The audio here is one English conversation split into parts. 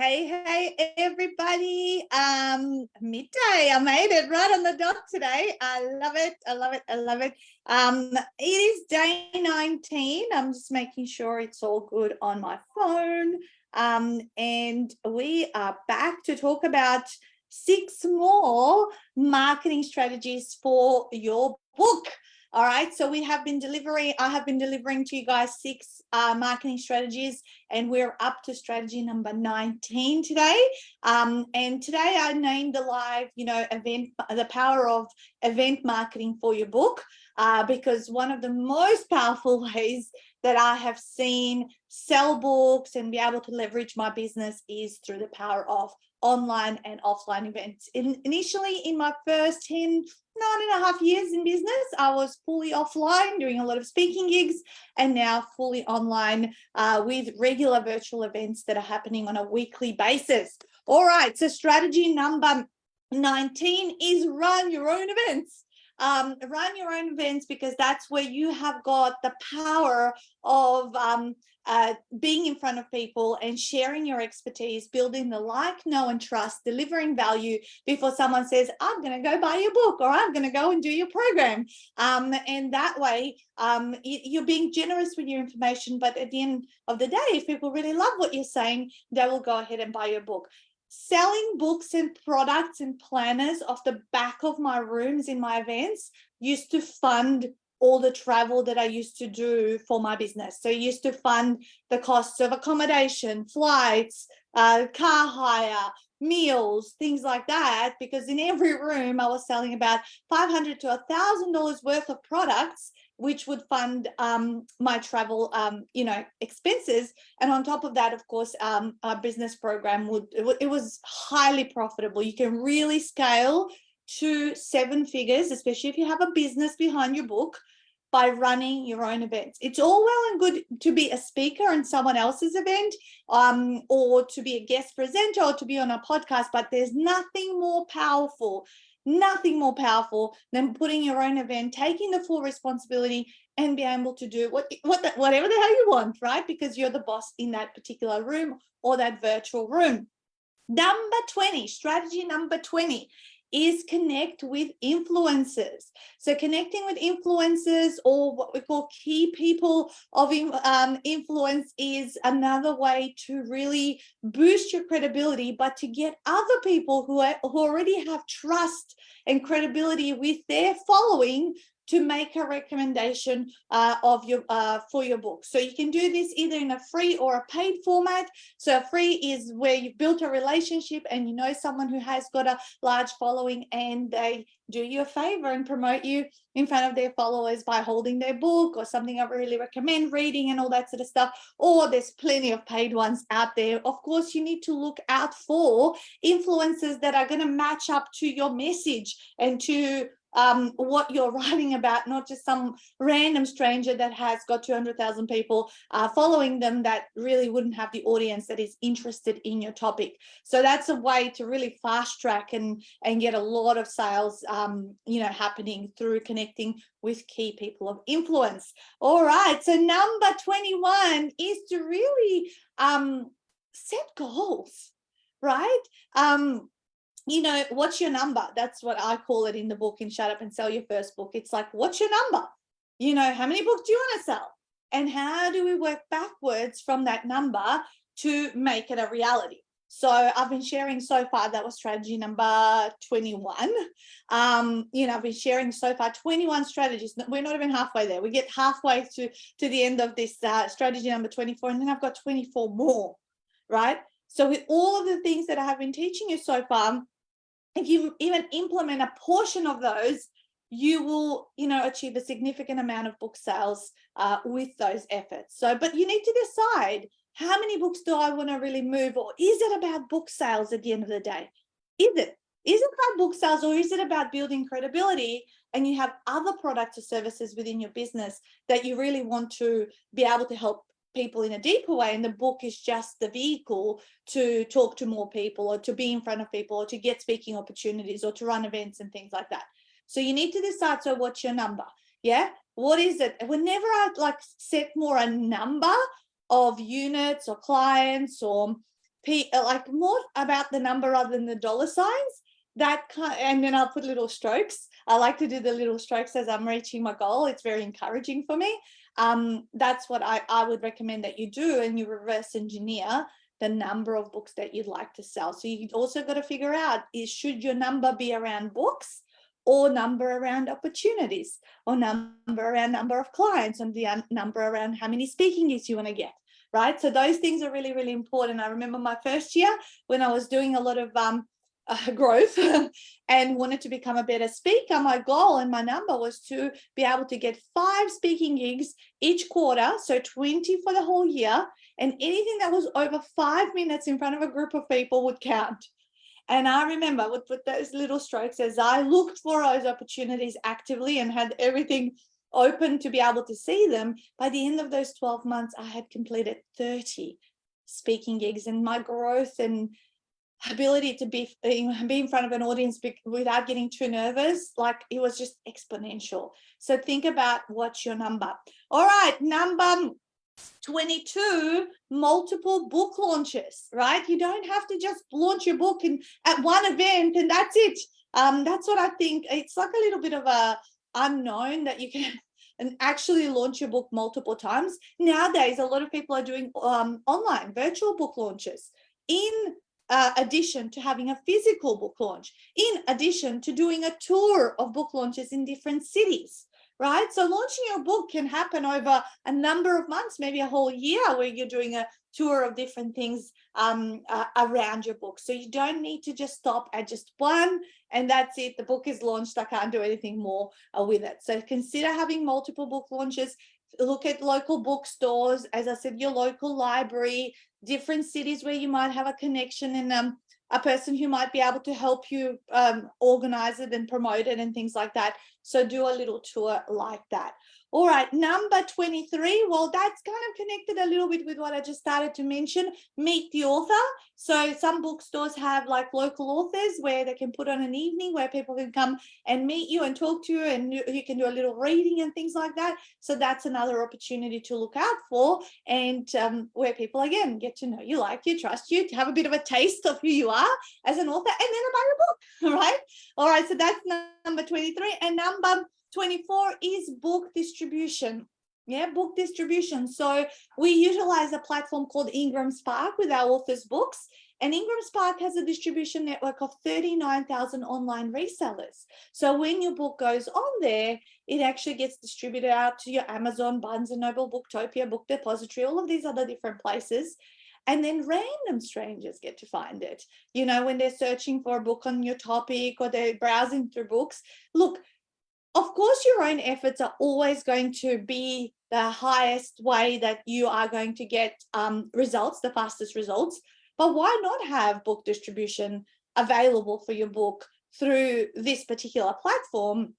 Hey, everybody. Midday. I made it right on the dot today. I love it. I love it. I love it. It is day 19. I'm just making sure it's all good on my phone. And we are back to talk about 6 more marketing strategies for your book. All right, so I have been delivering to you guys 6 marketing strategies, and we're up to strategy number 19 today. And today I named the live, the power of event marketing for your book, because one of the most powerful ways that I have seen sell books and be able to leverage my business is through the power of online and offline events. Initially, in my first 9.5 years in business, I was fully offline doing a lot of speaking gigs, and now fully online with regular virtual events that are happening on a weekly basis. All right, so strategy number 19 is run your own events. Run your own events, because that's where you have got the power of being in front of people and sharing your expertise, building the like, know, and trust, delivering value before someone says, I'm going to go buy your book, or I'm going to go and do your program. And that way, you're being generous with your information. But at the end of the day, if people really love what you're saying, they will go ahead and buy your book. Selling books and products and planners off the back of my rooms in my events used to fund all the travel that I used to do for my business. So I used to fund the costs of accommodation, flights, car hire, meals, things like that, because in every room I was selling about $500 to $1,000 worth of products, which would fund my travel, expenses. And on top of that, of course, our business program it was highly profitable. You can really scale to 7 figures, especially if you have a business behind your book, by running your own events. It's all well and good to be a speaker in someone else's event, or to be a guest presenter, or to be on a podcast, but there's nothing more powerful than putting your own event, taking the full responsibility, and be able to do whatever the hell you want, right? Because you're the boss in that particular room or that virtual room. Strategy number 20 is connect with influencers. So connecting with influencers, or what we call key people of influence, is another way to really boost your credibility, but to get other people who already have trust and credibility with their following to make a recommendation for your book. So you can do this either in a free or a paid format. So free is where you've built a relationship and you know someone who has got a large following, and they do you a favor and promote you in front of their followers by holding their book or something I really recommend reading and all that sort of stuff. Or there's plenty of paid ones out there. Of course, you need to look out for influencers that are going to match up to your message and to what you're writing about, not just some random stranger that has got 200,000 people following them that really wouldn't have the audience that is interested in your topic. So that's a way to really fast track and get a lot of sales happening through connecting with key people of influence. All right, so number 21 is to really set goals, right? What's your number? That's what I call it in the book, in Shut Up and Sell Your First Book. It's like, what's your number? How many books do you want to sell? And how do we work backwards from that number to make it a reality? So I've been sharing so far, that was strategy number 21. I've been sharing so far 21 strategies. We're not even halfway there. We get halfway to the end of this strategy number 24, and then I've got 24 more, right? So with all of the things that I have been teaching you so far, if you even implement a portion of those, you will, achieve a significant amount of book sales with those efforts. So, but you need to decide, how many books do I want to really move? Or is it about book sales at the end of the day? Is it about book sales, or is it about building credibility, and you have other products or services within your business that you really want to be able to help people in a deeper way, and the book is just the vehicle to talk to more people, or to be in front of people, or to get speaking opportunities, or to run events and things like that? So you need to decide, so what's your number? Yeah, what is it? Whenever I set more a number of units or clients or like more about the number rather than the dollar signs. And then I'll put little strokes. I like to do the little strokes as I'm reaching my goal. It's very encouraging for me. That's what I would recommend that you do, and you reverse engineer the number of books that you'd like to sell. So you also got to figure out, should your number be around books, or number around opportunities, or number around number of clients, and the number around how many speaking gigs you want to get, right? So those things are really, really important. I remember my first year when I was doing a lot of growth and wanted to become a better speaker. My goal and my number was to be able to get 5 speaking gigs each quarter, so 20 for the whole year, and anything that was over 5 minutes in front of a group of people would count. And I remember I would put those little strokes as I looked for those opportunities actively and had everything open to be able to see them. By the end of those 12 months, I had completed 30 speaking gigs, and my growth and ability to be in front of an audience without getting too nervous, like, it was just exponential. So think about what's your number. All right, number 22, multiple book launches, right? You don't have to just launch your book at one event and that's it. That's what I think. It's like a little bit of a unknown that you can and actually launch your book multiple times. Nowadays, a lot of people are doing online virtual book launches, in addition to having a physical book launch, in addition to doing a tour of book launches in different cities, right? So launching your book can happen over a number of months, maybe a whole year, where you're doing a tour of different things around your book. So you don't need to just stop at just one and that's it. The book is launched. I can't do anything more with it. So consider having multiple book launches. Look at local bookstores, as I said, your local library, different cities where you might have a connection and a person who might be able to help you organize it and promote it and things like that. So do a little tour like that. All right, number 23. Well, that's kind of connected a little bit with what I just started to mention. Meet the author. So some bookstores have like local authors where they can put on an evening where people can come and meet you and talk to you, and you can do a little reading and things like that. So that's another opportunity to look out for, and where people, again, get to know you, like you, trust you, to have a bit of a taste of who you are as an author, and then buy your book, right? All right, so that's number 23. And number 24 is book distribution. Yeah, book distribution. So we utilize a platform called Ingram Spark with our authors' books. And Ingram Spark has a distribution network of 39,000 online resellers. So when your book goes on there, it actually gets distributed out to your Amazon, Barnes & Noble, Booktopia, Book Depository, all of these other different places. And then random strangers get to find it. You know, when they're searching for a book on your topic or they're browsing through books. Look, of course, your own efforts are always going to be the highest way that you are going to get results, the fastest results. But why not have book distribution available for your book through this particular platform?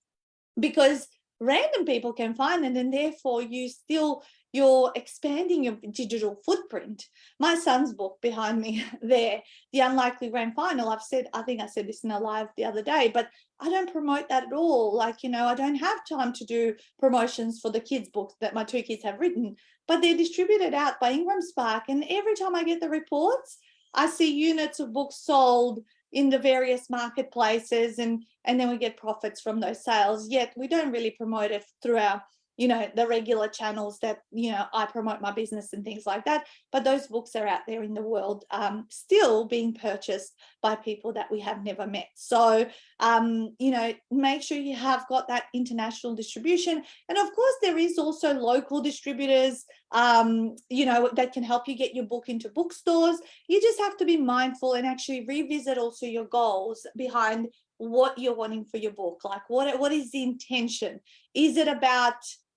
Because random people can find it, and therefore you're expanding your digital footprint. My son's book behind me there, The Unlikely Grand Final, I think I said this in a live the other day, but I don't promote that at all. Like, you know, I don't have time to do promotions for the kids' books that my 2 kids have written, but they're distributed out by Ingram Spark. And every time I get the reports, I see units of books sold in the various marketplaces, and then we get profits from those sales. Yet we don't really promote it through our, you know, the regular channels that, you know, I promote my business and things like that. But those books are out there in the world, still being purchased by people that we have never met. So, you know, make sure you have got that international distribution. And of course, there is also local distributors, you know, that can help you get your book into bookstores. You just have to be mindful and actually revisit also your goals behind what you're wanting for your book. Like, what is the intention? Is it about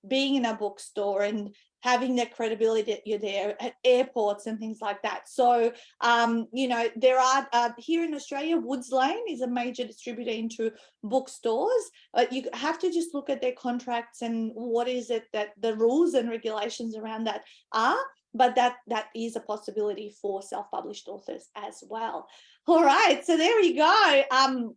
being in a bookstore and having that credibility that you're there at airports and things like that? So, you know, there are here in Australia, Woods Lane is a major distributor into bookstores. You have to just look at their contracts and what is it that the rules and regulations around that are. But that is a possibility for self-published authors as well. All right, so there we go.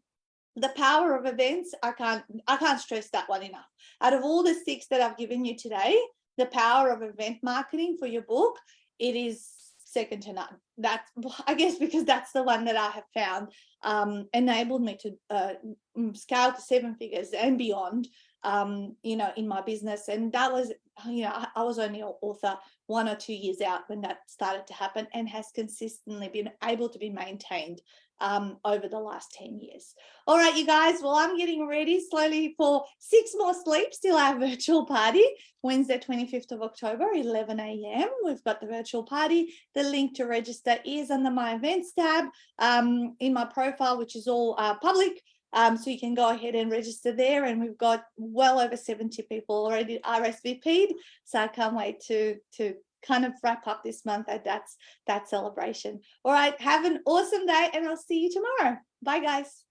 The power of events, I can't stress that one enough. Out of all the 6 that I've given you today, the power of event marketing for your book, it is second to none. That's, I guess, because that's the one that I have found enabled me to scale to 7 figures and beyond, in my business. And that was, I was only an author 1 or 2 years out when that started to happen, and has consistently been able to be maintained over the last 10 years. All right, you guys, well, I'm getting ready slowly for 6 more sleeps till our virtual party, Wednesday, 25th of October, 11 a.m. We've got the virtual party. The link to register is under my events tab in my profile, which is all public. So you can go ahead and register there. And we've got well over 70 people already RSVP'd. So I can't wait to kind of wrap up this month at that celebration. All right, have an awesome day, and I'll see you tomorrow. Bye, guys.